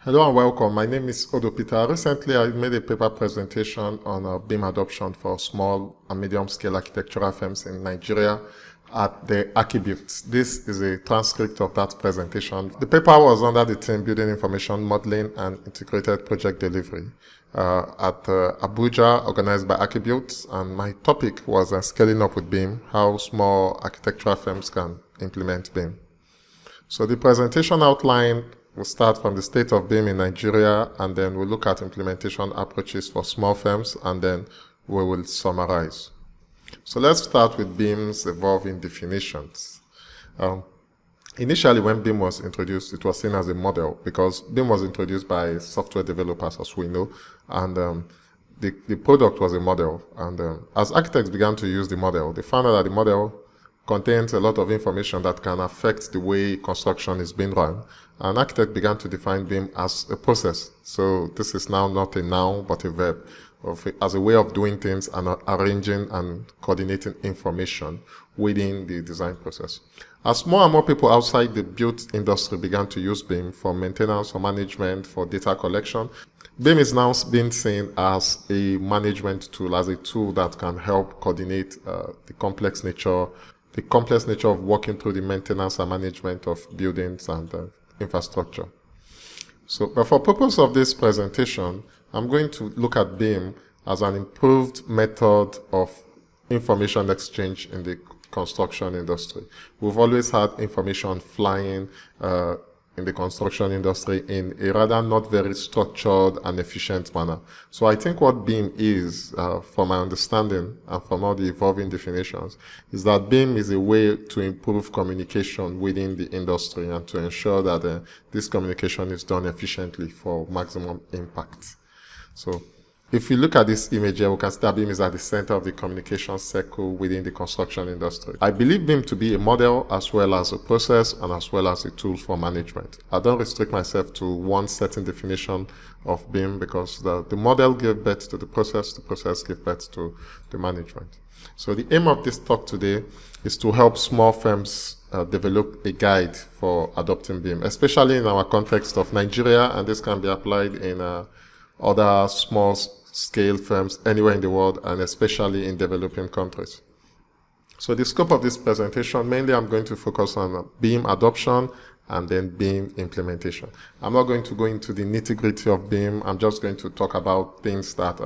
Hello and welcome. My name is Odo Peter. Recently, I made a paper presentation on BIM adoption for small and medium-scale architectural firms in Nigeria at the Archibute. This is a transcript of that presentation. The paper was under the theme Building Information Modeling and Integrated Project Delivery at Abuja, organized by Archibute, and my topic was scaling up with BIM, how small architectural firms can implement BIM. So the presentation outline will start from the state of BIM in Nigeria, and then we'll look at implementation approaches for small firms, and then we will summarize. So let's start with BIM's evolving definitions. Initially, when BIM was introduced, it was seen as a model because BIM was introduced by software developers, as we know, and the product was a model. And as architects began to use the model, they found out that the model contains a lot of information that can affect the way construction is being run. An architect began to define BIM as a process. So this is now not a noun, but a verb, as a way of doing things and arranging and coordinating information within the design process. As more and more people outside the built industry began to use BIM for maintenance, for management, for data collection, BIM is now being seen as a management tool, as a tool that can help coordinate the complex nature of working through the maintenance and management of buildings and infrastructure. So, but for purpose of this presentation, I'm going to look at BIM as an improved method of information exchange in the construction industry. We've always had information flying in the construction industry in a rather not very structured and efficient manner. So I think what BIM is, from my understanding and from all the evolving definitions, is that BIM is a way to improve communication within the industry and to ensure that this communication is done efficiently for maximum impact. So if you look at this image here, we can see that BIM is at the center of the communication circle within the construction industry. I believe BIM to be a model as well as a process and as well as a tool for management. I don't restrict myself to one certain definition of BIM because the model gave birth to the process gave birth to the management. So the aim of this talk today is to help small firms develop a guide for adopting BIM, especially in our context of Nigeria, and this can be applied in other small scale firms anywhere in the world, and especially in developing countries. So the scope of this presentation, mainly I'm going to focus on BIM adoption and then BIM implementation. I'm not going to go into the nitty-gritty of BIM. I'm just going to talk about things that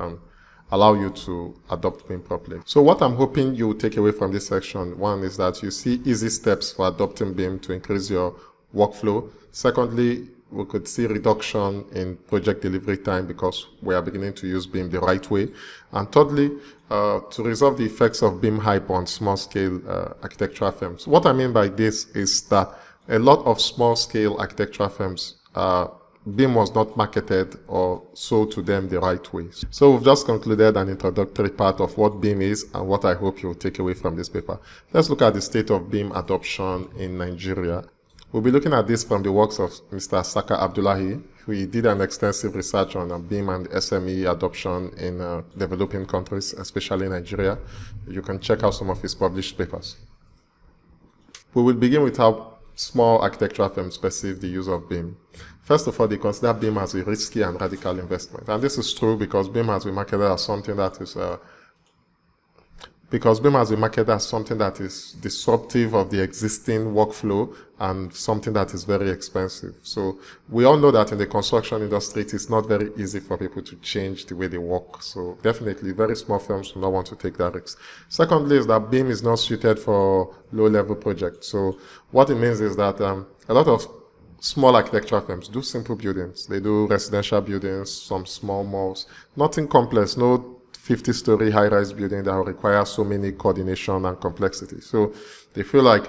allow you to adopt BIM properly. So what I'm hoping you will take away from this section, one is that you see easy steps for adopting BIM to increase your workflow. Secondly, we could see reduction in project delivery time because we are beginning to use BIM the right way. And thirdly, to resolve the effects of BIM hype on small-scale architectural firms. What I mean by this is that a lot of small-scale architectural firms, BIM was not marketed or sold to them the right way. So we've just concluded an introductory part of what BIM is and what I hope you'll take away from this paper. Let's look at the state of BIM adoption in Nigeria. We'll be looking at this from the works of Mr. Saka Abdullahi, who did an extensive research on BIM and SME adoption in developing countries, especially Nigeria. You can check out some of his published papers. We will begin with how small architectural firms perceive the use of BIM. First of all, they consider BIM as a risky and radical investment. And this is true because BIM has been marketed as something that is disruptive of the existing workflow and something that is very expensive. So we all know that in the construction industry, it is not very easy for people to change the way they work. So definitely very small firms do not want to take that risk. Secondly is that BIM is not suited for low-level projects. So what it means is that a lot of small architectural firms do simple buildings. They do residential buildings, some small malls, nothing complex, no 50-story high-rise building that will require so many coordination and complexity. So they feel like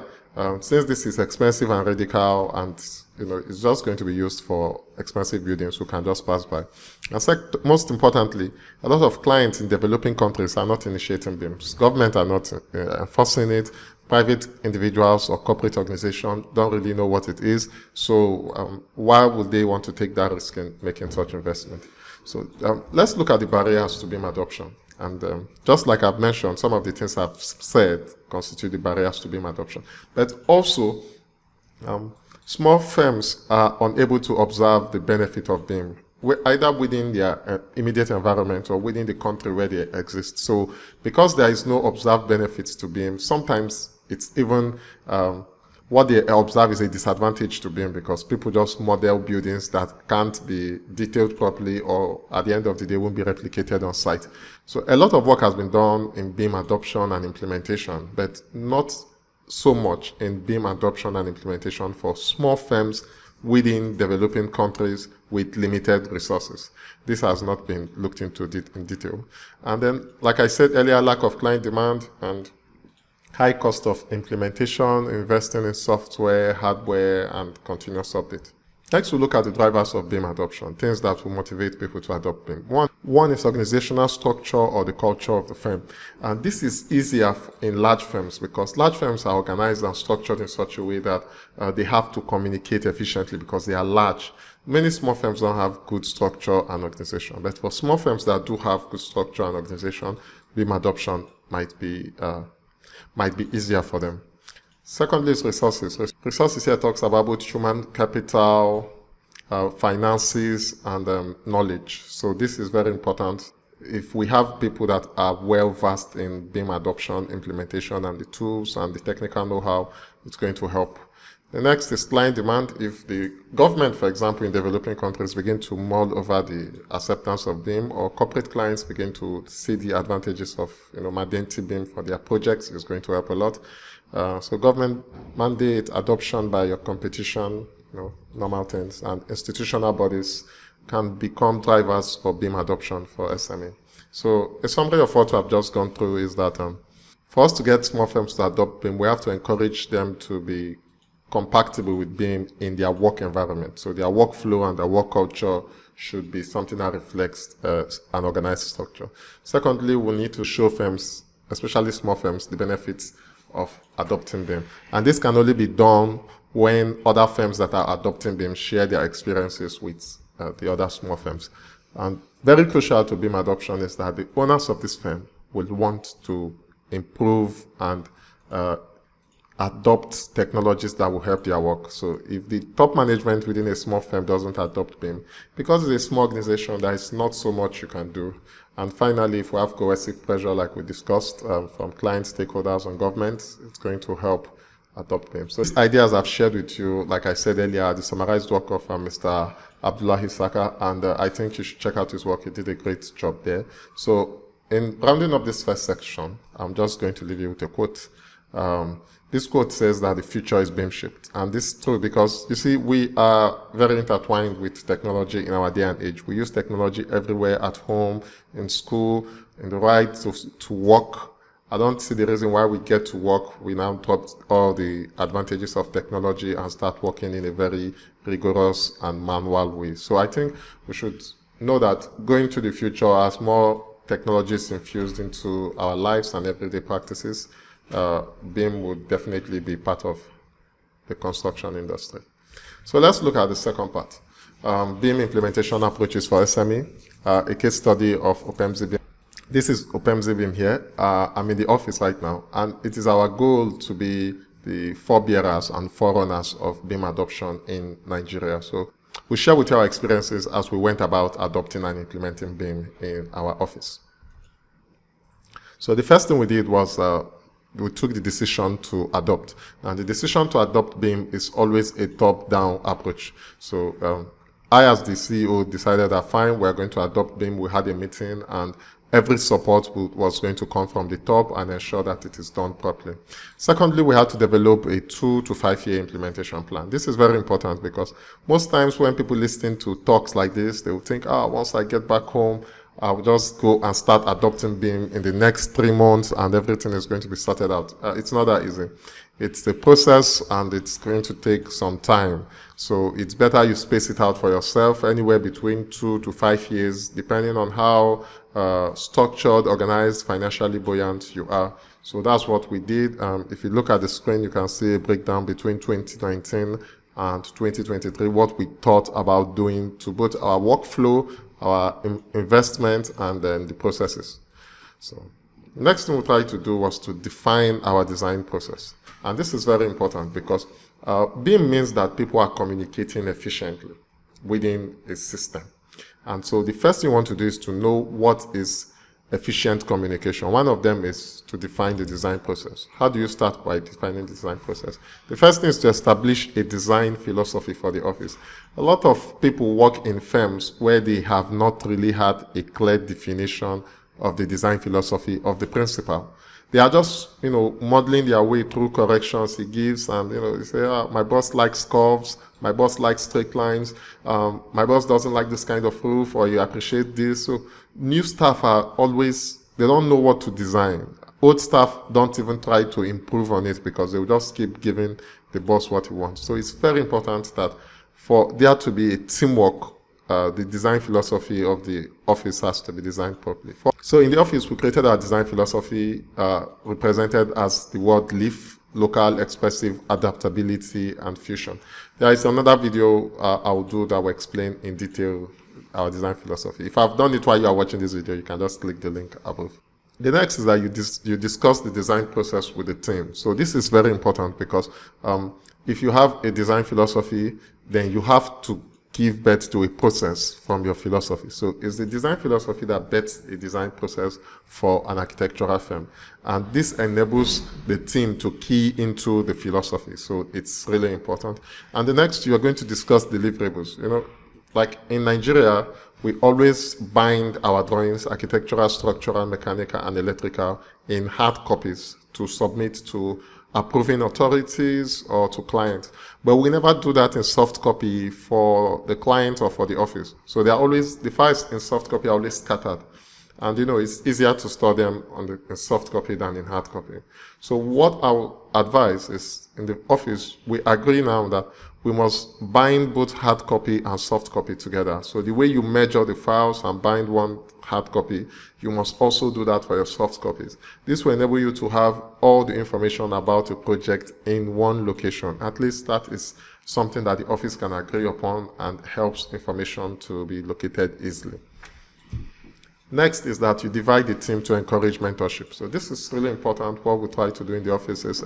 since this is expensive and radical and it's just going to be used for expensive buildings who can just pass by. And most importantly, a lot of clients in developing countries are not initiating BIMs. Government are not enforcing it. Private individuals or corporate organizations don't really know what it is. So why would they want to take that risk in making such investment? So let's look at the barriers to BIM adoption. And just like I've mentioned, some of the things I've said constitute the barriers to BIM adoption. But also, Small firms are unable to observe the benefit of BIM, either within their immediate environment or within the country where they exist. So because there is no observed benefits to BIM, sometimes it's even what they observe is a disadvantage to BIM, because people just model buildings that can't be detailed properly, or at the end of the day won't be replicated on site. So a lot of work has been done in BIM adoption and implementation, but not so much in BIM adoption and implementation for small firms within developing countries with limited resources. This has not been looked into in detail. And then, like I said earlier, lack of client demand and high cost of implementation, investing in software, hardware, and continuous update. Next, we'll look at the drivers of BIM adoption, things that will motivate people to adopt BIM. One is organizational structure or the culture of the firm. And this is easier in large firms, because large firms are organized and structured in such a way that they have to communicate efficiently because they are large. Many small firms don't have good structure and organization, but for small firms that do have good structure and organization, BIM adoption might be easier for them. Secondly is resources. Resources here talks about both human capital, finances, and knowledge. So this is very important. If we have people that are well versed in BIM adoption, implementation, and the tools and the technical know-how, it's going to help. The next is client demand. If the government, for example, in developing countries begin to mull over the acceptance of BIM, or corporate clients begin to see the advantages of mandatory BIM for their projects, it's going to help a lot. So government mandate adoption by your competition, normal things, and institutional bodies can become drivers for BIM adoption for SME. So a summary of what I've just gone through is that for us to get small firms to adopt BIM, we have to encourage them to be compatible with BIM in their work environment. So their workflow and their work culture should be something that reflects an organized structure. Secondly, we need to show firms, especially small firms, the benefits of adopting BIM. And this can only be done when other firms that are adopting BIM share their experiences with the other small firms. And very crucial to BIM adoption is that the owners of this firm will want to improve and adopt technologies that will help their work. So if the top management within a small firm doesn't adopt BIM, because it's a small organization, there is not so much you can do. And finally, if we have coercive pressure, like we discussed, from clients, stakeholders, and governments, it's going to help adopt BIM. So these ideas I've shared with you, like I said earlier, the summarized work of Mr. Abdullahi Saka, and I think you should check out his work. He did a great job there. So in rounding up this first section, I'm just going to leave you with a quote. This quote says that the future is BIM shaped. And this is true because, you see, we are very intertwined with technology in our day and age. We use technology everywhere, at home, in school, in the right to work. I don't see the reason why we get to work. We now drop all the advantages of technology and start working in a very rigorous and manual way. So I think we should know that going to the future, as more technology is infused into our lives and everyday practices, BIM would definitely be part of the construction industry. So let's look at the second part. BIM implementation approaches for SME, a case study of OpenMZ BIM. This is OpenMZ BIM here. I'm in the office right now, and it is our goal to be the forebearers and forerunners of BIM adoption in Nigeria. So we share with you our experiences as we went about adopting and implementing BIM in our office. So the first thing we did was we took the decision to adopt. And the decision to adopt BIM is always a top-down approach. So I, as the CEO, decided that fine, we're going to adopt BIM. We had a meeting, and every support was going to come from the top and ensure that it is done properly. Secondly, we had to develop a 2 to 5 year implementation plan. This is very important because most times when people listen to talks like this, they will think, once I get back home, I'll just go and start adopting BIM in the next 3 months and everything is going to be sorted out. It's not that easy. It's a process and it's going to take some time. So it's better you space it out for yourself, anywhere between 2 to 5 years, depending on how structured, organized, financially buoyant you are. So that's what we did. If you look at the screen, you can see a breakdown between 2019 and 2023, what we thought about doing to both our workflow, our investment, and then the processes. So next thing we tried to do was to define our design process. And this is very important because BIM means that people are communicating efficiently within a system. And so the first thing you want to do is to know what is efficient communication. One of them is to define the design process. How do you start by defining the design process? The first thing is to establish a design philosophy for the office. A lot of people work in firms where they have not really had a clear definition of the design philosophy of the principal. They are just, modeling their way through corrections he gives, and, they say, my boss likes curves, my boss likes straight lines, my boss doesn't like this kind of roof, or you appreciate this. So new staff are always, they don't know what to design. Old staff don't even try to improve on it because they will just keep giving the boss what he wants. So it's very important that for there to be a teamwork, the design philosophy of the office has to be designed properly. So in the office, we created our design philosophy represented as the word LEAF, local, expressive, adaptability, and fusion. There is another video I'll do that will explain in detail our design philosophy. If I've done it while you are watching this video, you can just click the link above. The next is that you discuss the design process with the team. So this is very important because if you have a design philosophy, then you have to give birth to a process from your philosophy. So it's the design philosophy that births a design process for an architectural firm. And this enables the team to key into the philosophy. So it's really important. And the next, you are going to discuss deliverables. Like in Nigeria, we always bind our drawings, architectural, structural, mechanical, and electrical, in hard copies to submit to approving authorities or to clients. But we never do that in soft copy for the client or for the office. So the files in soft copy are always scattered. And it's easier to store them on the soft copy than in hard copy. So what I would advise is, in the office, we agree now that we must bind both hard copy and soft copy together. So the way you measure the files and bind one hard copy, you must also do that for your soft copies. This will enable you to have all the information about a project in one location. At least that is something that the office can agree upon and helps information to be located easily. Next is that you divide the team to encourage mentorship. So this is really important. What we try to do in the office is,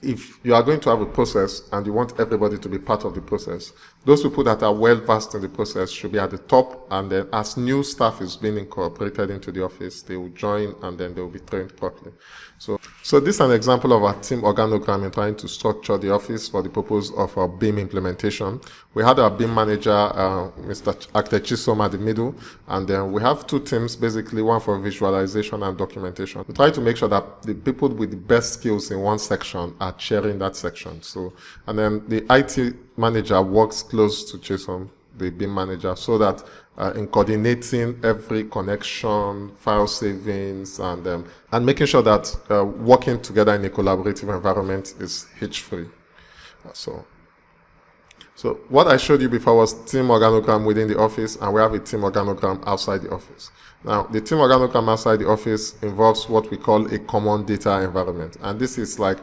if you are going to have a process and you want everybody to be part of the process, those people that are well versed in the process should be at the top, and then as new staff is being incorporated into the office, they will join and then they will be trained properly. So this is an example of our team organogram in trying to structure the office for the purpose of our BIM implementation. We had our BIM manager, Mr. Architect Chisom, at the middle, and then we have two teams, basically one for visualization and documentation. We try to make sure that the people with the best skills in one section are sharing that section. So, and then the IT manager works close to Chisom, the BIM manager, so that in coordinating every connection, file savings, and making sure that working together in a collaborative environment is hitch-free. So what I showed you before was team organogram within the office, and we have a team organogram outside the office. Now, the team organogram outside the office involves what we call a common data environment, and this is like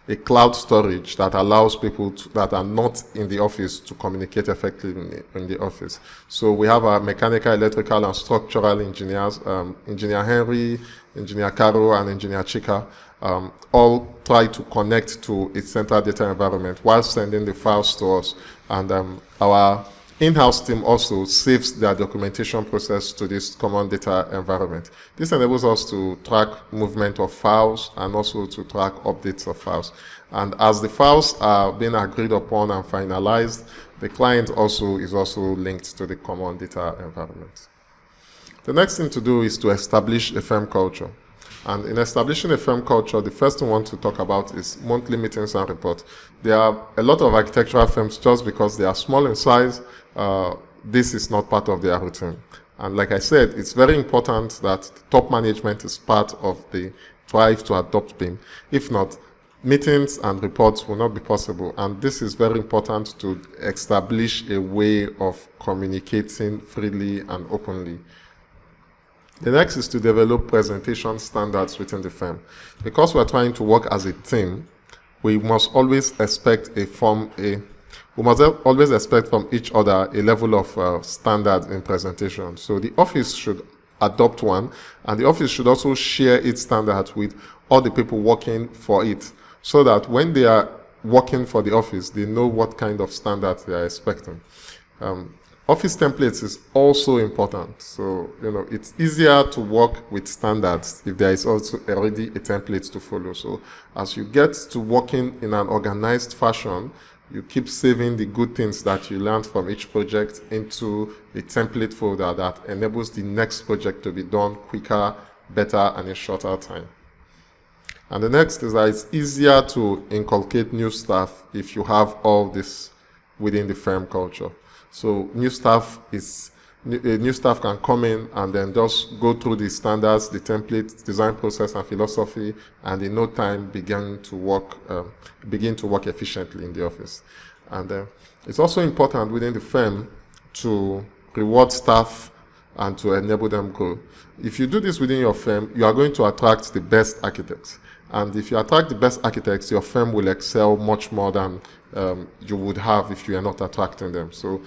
a cloud storage that allows people that are not in the office to communicate effectively in the office. So we have our mechanical, electrical, and structural engineers, Engineer Henry, Engineer Caro, and Engineer Chika, all try to connect to a central data environment while sending the files to us. And our in-house team also saves their documentation process to this common data environment. This enables us to track movement of files and also to track updates of files. And as the files are being agreed upon and finalized, the client is also linked to the common data environment. The next thing to do is to establish a firm culture. And in establishing a firm culture, the first thing we want to talk about is monthly meetings and reports. There are a lot of architectural firms, just because they are small in size, this is not part of their routine. And like I said, it's very important that top management is part of the drive to adopt BIM. If not, meetings and reports will not be possible. And this is very important to establish a way of communicating freely and openly. The next is to develop presentation standards within the firm. Because we're trying to work as a team, we must always expect from each other a level of standards in presentation. So the office should adopt one, and the office should also share its standards with all the people working for it, so that when they are working for the office, they know what kind of standards they are expecting. Office templates is also important. So, it's easier to work with standards if there is also already a template to follow. So as you get to working in an organized fashion, you keep saving the good things that you learned from each project into a template folder that enables the next project to be done quicker, better, and in shorter time. And the next is that it's easier to inculcate new staff if you have all this within the firm culture. So new staff can come in and then just go through the standards, the template, design process, and philosophy, and in no time begin to work efficiently in the office. And it's also important within the firm to reward staff and to enable them grow. If you do this within your firm, you are going to attract the best architects. And if you attract the best architects, your firm will excel much more than you would have if you are not attracting them. So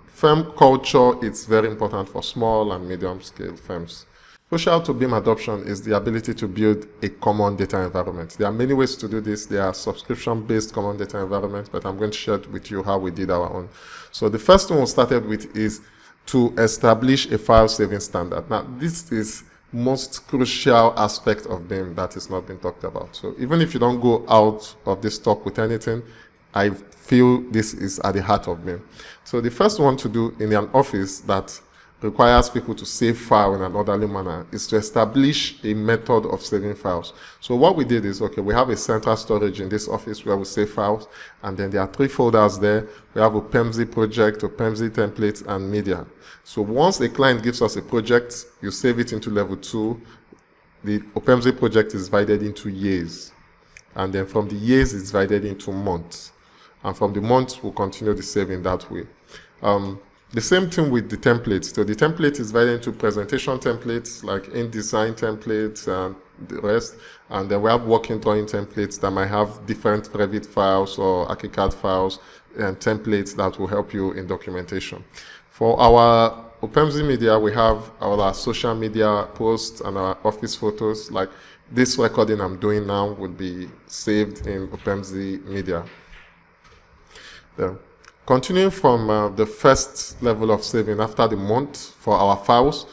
firm culture is very important for small and medium scale firms. Crucial to BIM adoption is the ability to build a common data environment. There are many ways to do this. There are subscription-based common data environments, but I'm going to share with you how we did our own. So the first one we started with is to establish a file saving standard. Now, this is most crucial aspect of BIM that is not being talked about. So even if you don't go out of this talk with anything, I feel this is at the heart of BIM. So the first one to do in an office that requires people to save files in an orderly manner is to establish a method of saving files. So what we did is, we have a central storage in this office where we save files, and then there are 3 folders there. We have a PEMZ project, a PEMZ template, and media. So once a client gives us a project, you save it into level 2. The PEMZ project is divided into years. And then from the years, it's divided into months. And from the months, we'll continue the saving that way. The same thing with the templates. So the template is divided into presentation templates, like InDesign templates and the rest. And then we have working drawing templates that might have different Revit files or ArchiCAD files and templates that will help you in documentation. For our PEMZ media, we have our social media posts and our office photos. Like this recording I'm doing now would be saved in PEMZ media. Continuing from the first level of saving after the month for our files,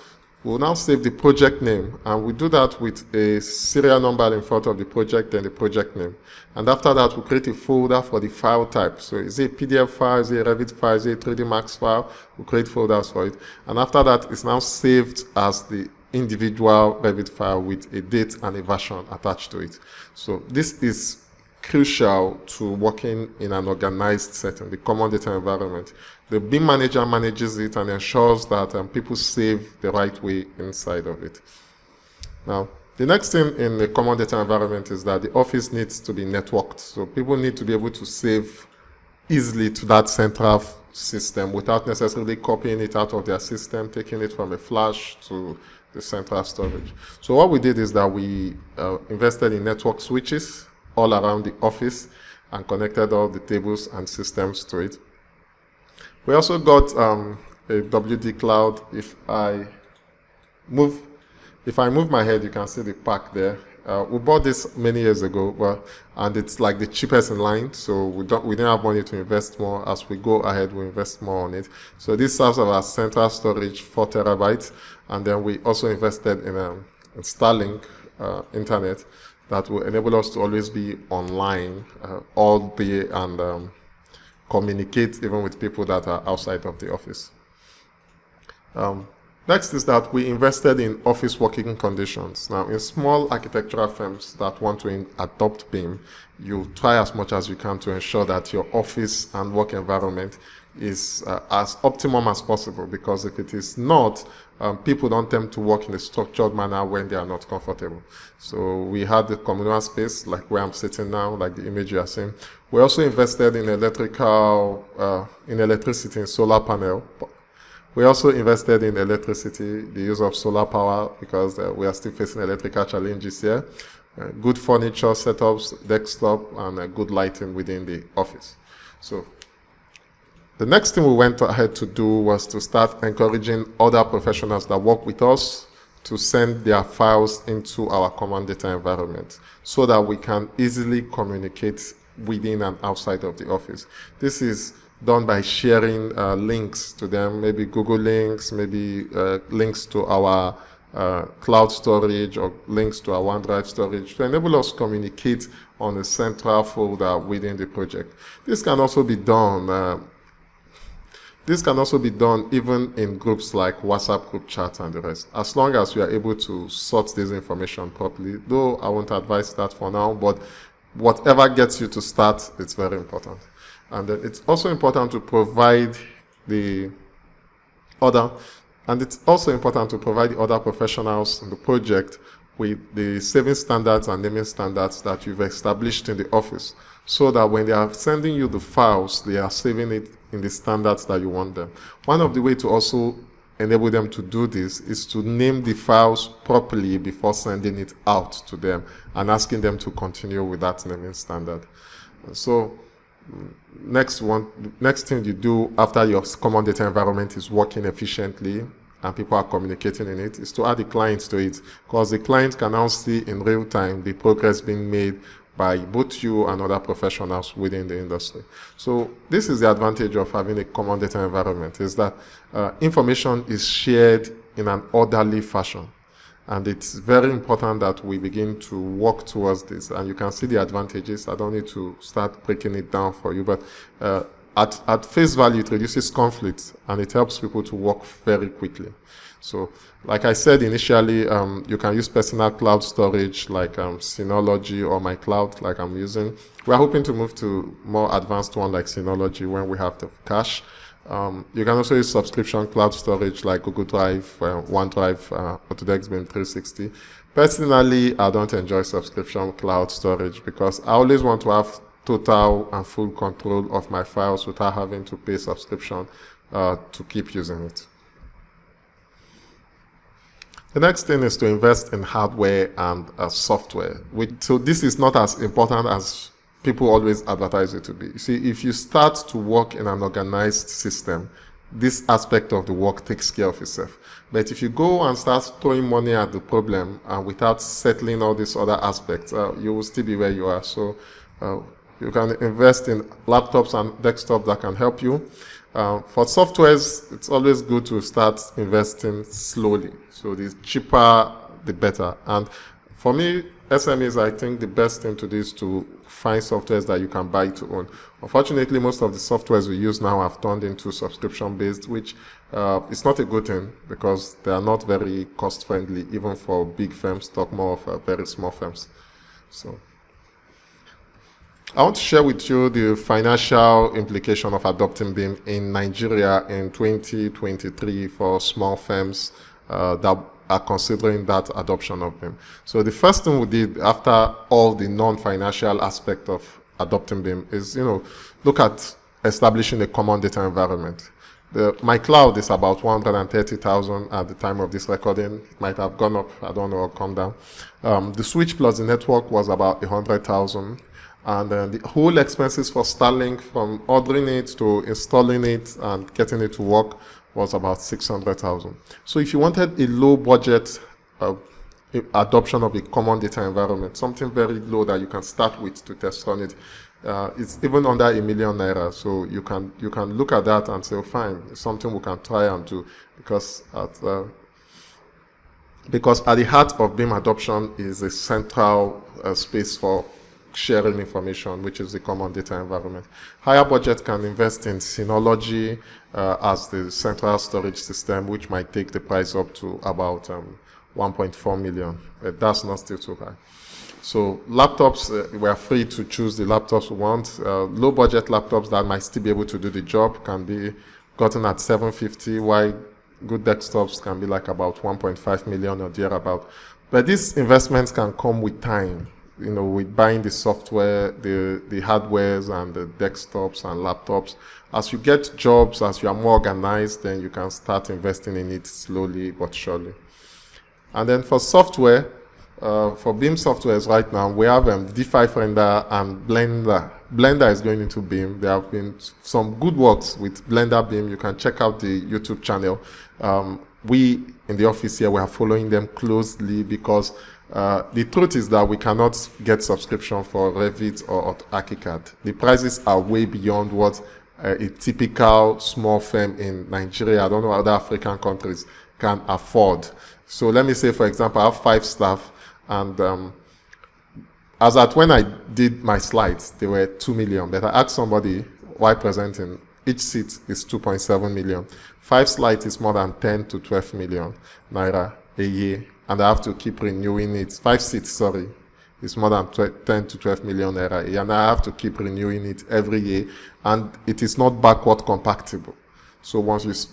we'll now save the project name, and we do that with a serial number in front of the project and the project name. And after that, we'll create a folder for the file type. So is it a PDF file, is it a Revit file, is it a 3D Max file? We'll create folders for it. And after that, it's now saved as the individual Revit file with a date and a version attached to it. So this is crucial to working in an organized setting, the common data environment. The BIM manager manages it and ensures that people save the right way inside of it. Now, the next thing in the common data environment is that the office needs to be networked. So people need to be able to save easily to that central system without necessarily copying it out of their system, taking it from a flash to the central storage. So what we did is that we invested in network switches all around the office and connected all the tables and systems to it. We also got a WD cloud. If I move my head, you can see the pack there. We bought this many years ago, and it's like the cheapest in line, so we didn't have money to invest more. As we go ahead, we invest more on it. So this serves as our central storage, 4 terabytes, and then we also invested in Starlink internet that will enable us to always be online all day and communicate even with people that are outside of the office. Next is that we invested in office working conditions. Now, in small architectural firms that want to adopt BIM, you try as much as you can to ensure that your office and work environment is as optimum as possible, because if it is not, people don't tend to work in a structured manner when they are not comfortable. So we had the communal space, like where I'm sitting now, like the image you are seeing. We also invested in electricity, in solar panel. We also invested in electricity, the use of solar power, because we are still facing electrical challenges here. Good furniture setups, desktop, and good lighting within the office. So the next thing we went ahead to do was to start encouraging other professionals that work with us to send their files into our common data environment so that we can easily communicate within and outside of the office. This is done by sharing links to them, maybe Google links, maybe links to our cloud storage or links to our OneDrive storage to enable us to communicate on a central folder within the project. This can also be done even in groups like WhatsApp group chat and the rest, as long as we are able to sort this information properly. Though I won't advise that for now, but whatever gets you to start, it's very important. And it's also important to provide the other professionals in the project with the saving standards and naming standards that you've established in the office, so that when they are sending you the files, they are saving it in the standards that you want them. One of the ways to also enable them to do this is to name the files properly before sending it out to them and asking them to continue with that naming standard. So next thing you do after your common data environment is working efficiently and people are communicating in it is to add the clients to it, because the client can now see in real time the progress being made by both you and other professionals within the industry. So this is the advantage of having a common data environment, is that information is shared in an orderly fashion. And it's very important that we begin to work towards this. And you can see the advantages. I don't need to start breaking it down for you, but at face value, it reduces conflict and it helps people to work very quickly. So like I said initially, you can use personal cloud storage like Synology or my cloud like I'm using. We're hoping to move to more advanced one like Synology when we have the cache. You can also use subscription cloud storage like Google Drive, OneDrive, Autodesk BIM 360. Personally, I don't enjoy subscription cloud storage because I always want to have total and full control of my files without having to pay subscription to keep using it. The next thing is to invest in hardware and software. So this is not as important as people always advertise it to be. You see, if you start to work in an organized system, this aspect of the work takes care of itself. But if you go and start throwing money at the problem and without settling all these other aspects, you will still be where you are. So you can invest in laptops and desktops that can help you. For softwares, it's always good to start investing slowly. So the cheaper, the better. And for me, SMEs, I think the best thing to do is to find softwares that you can buy to own. Unfortunately, most of the softwares we use now have turned into subscription-based, which is not a good thing because they are not very cost-friendly, even for big firms, talk more of very small firms. So I want to share with you the financial implication of adopting BIM in Nigeria in 2023 for small firms that are considering that adoption of BIM. So the first thing we did after all the non-financial aspect of adopting BIM is, look at establishing a common data environment. My cloud is about 130,000 at the time of this recording. It might have gone up, I don't know, or come down. The switch plus the network was about 100,000. And the whole expenses for Starlink, from ordering it to installing it and getting it to work, was about 600,000. So if you wanted a low budget adoption of a common data environment, something very low that you can start with to test on it, it's even under ₦1 million. So you can look at that and say, oh, fine, it's something we can try and do, because at the heart of BIM adoption is a central space for sharing information, which is the common data environment. Higher budget can invest in Synology as the central storage system, which might take the price up to about 1.4 million. But that's not still too high. So laptops, we are free to choose the laptops we want. Low budget laptops that might still be able to do the job can be gotten at 750, while good desktops can be like about 1.5 million or thereabout. But these investments can come with time. With buying the software, the hardwares and the desktops and laptops. As you get jobs, as you are more organized, then you can start investing in it slowly but surely. And then for software, for BIM softwares right now, we have D5 Render and Blender. Blender is going into BIM. There have been some good works with Blender BIM. You can check out the YouTube channel. we in the office here, we are following them closely because the truth is that we cannot get subscription for Revit or ArchiCAD. The prices are way beyond what a typical small firm in Nigeria, I don't know other African countries, can afford. So let me say, for example, I have 5 staff, and as at when I did my slides, they were 2 million. But I asked somebody why presenting, each seat is 2.7 million. 5 slides is more than 10 to 12 million naira a year, and I have to keep renewing it. 5 seats, sorry, is more than 10 to 12 million naira a year, and I have to keep renewing it every year, and it is not backward compatible. So it's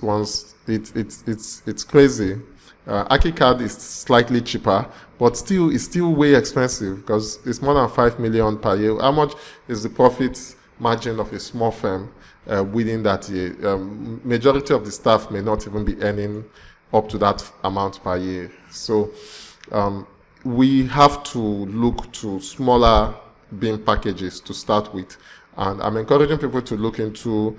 crazy. ArchiCAD is slightly cheaper, but still it's still way expensive because it's more than 5 million per year. How much is the profit margin of a small firm within that year? Majority of the staff may not even be earning up to that amount per year. So we have to look to smaller BIM packages to start with, and I'm encouraging people to look into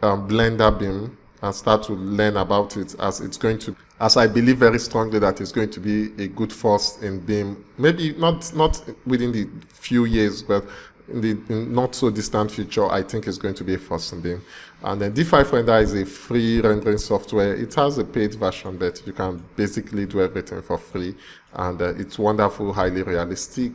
Blender BIM and start to learn about it, as I believe very strongly that it's going to be a good force in BIM. Maybe not within the few years, but in the not so distant future, I think it's going to be a force in BIM. And then D5 Render is a free rendering software. It has a paid version, but you can basically do everything for free. And it's wonderful, highly realistic.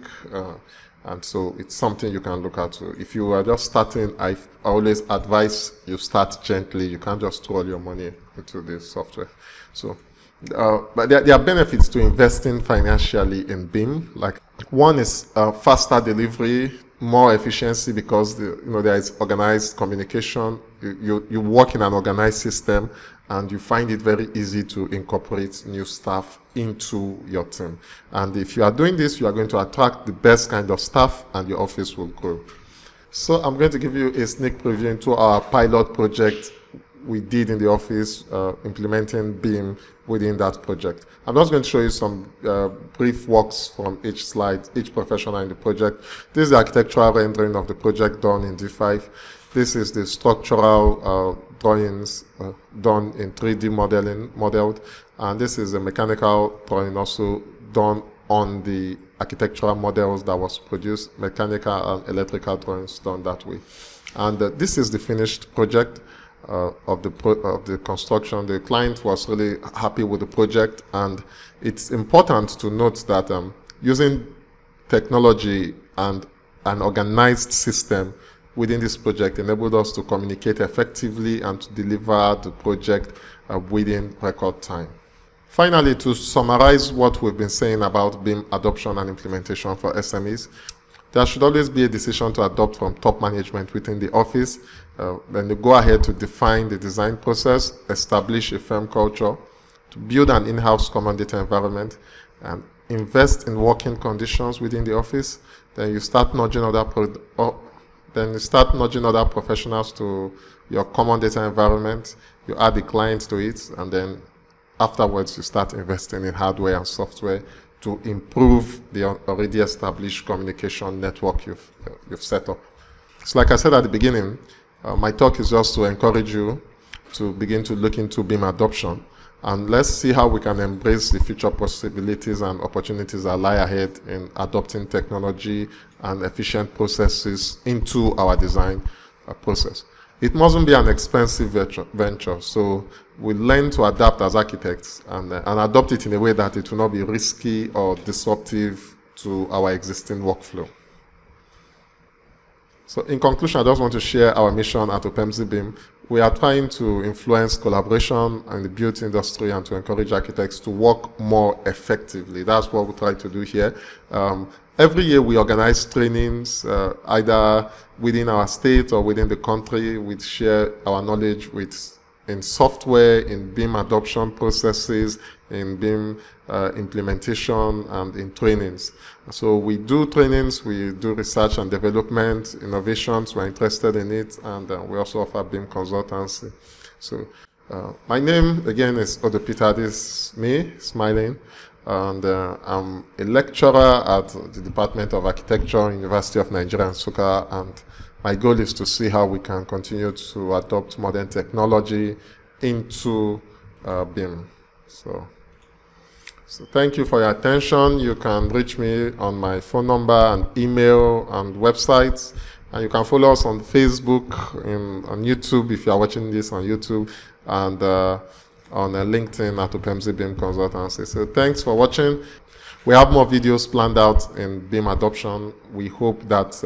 And so it's something you can look at. If you are just starting, I always advise you start gently. You can't just throw all your money into this software. So, but there are benefits to investing financially in BIM. Like, one is faster delivery, more efficiency, because there is organized communication. You work in an organized system, and you find it very easy to incorporate new staff into your team. And if you are doing this, you are going to attract the best kind of staff, and your office will grow. So I'm going to give you a sneak preview into our pilot project we did in the office, implementing BIM within that project. I'm just going to show you some brief works from each slide, each professional in the project. This is the architectural rendering of the project done in D5. This is the structural drawings done in 3D modeled, and this is a mechanical drawing also done on the architectural models that was produced, mechanical and electrical drawings done that way. And this is the finished project of the construction. The client was really happy with the project, and it's important to note that using technology and an organized system within this project enabled us to communicate effectively and to deliver the project within record time. Finally, to summarize what we've been saying about BIM adoption and implementation for SMEs, there should always be a decision to adopt from top management within the office. Then they go ahead to define the design process, establish a firm culture, to build an in-house common data environment, and invest in working conditions within the office. Then you start nudging other professionals to your common data environment. You add the client to it, and then afterwards you start investing in hardware and software to improve the already established communication network you've set up. So like I said at the beginning, my talk is just to encourage you to begin to look into BIM adoption, and let's see how we can embrace the future possibilities and opportunities that lie ahead in adopting technology and efficient processes into our design process. It mustn't be an expensive venture, so we learn to adapt as architects and adopt it in a way that it will not be risky or disruptive to our existing workflow. So in conclusion, I just want to share our mission at OPEMSI BIM. We are trying to influence collaboration in the built industry and to encourage architects to work more effectively. That's what we try to do here. Every year we organize trainings, either within our state or within the country. We share our knowledge in software, in BIM adoption processes, in BIM implementation, and in trainings. So we do trainings, we do research and development, innovations, we're interested in it, and we also offer BIM consultancy. So my name, again, is Odo Peter. This is me, smiling. And I'm a lecturer at the Department of Architecture, University of Nigeria, Nsukka, and my goal is to see how we can continue to adopt modern technology into BIM. So thank you for your attention. You can reach me on my phone number and email and website. And you can follow us on Facebook, on YouTube if you are watching this on YouTube, and on LinkedIn at Opemzi BIM Consultancy. So thanks for watching. We have more videos planned out in BIM adoption. We hope that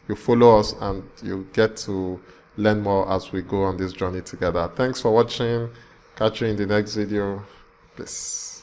you follow us and you get to learn more as we go on this journey together. Thanks for watching. Catch you in the next video. Peace.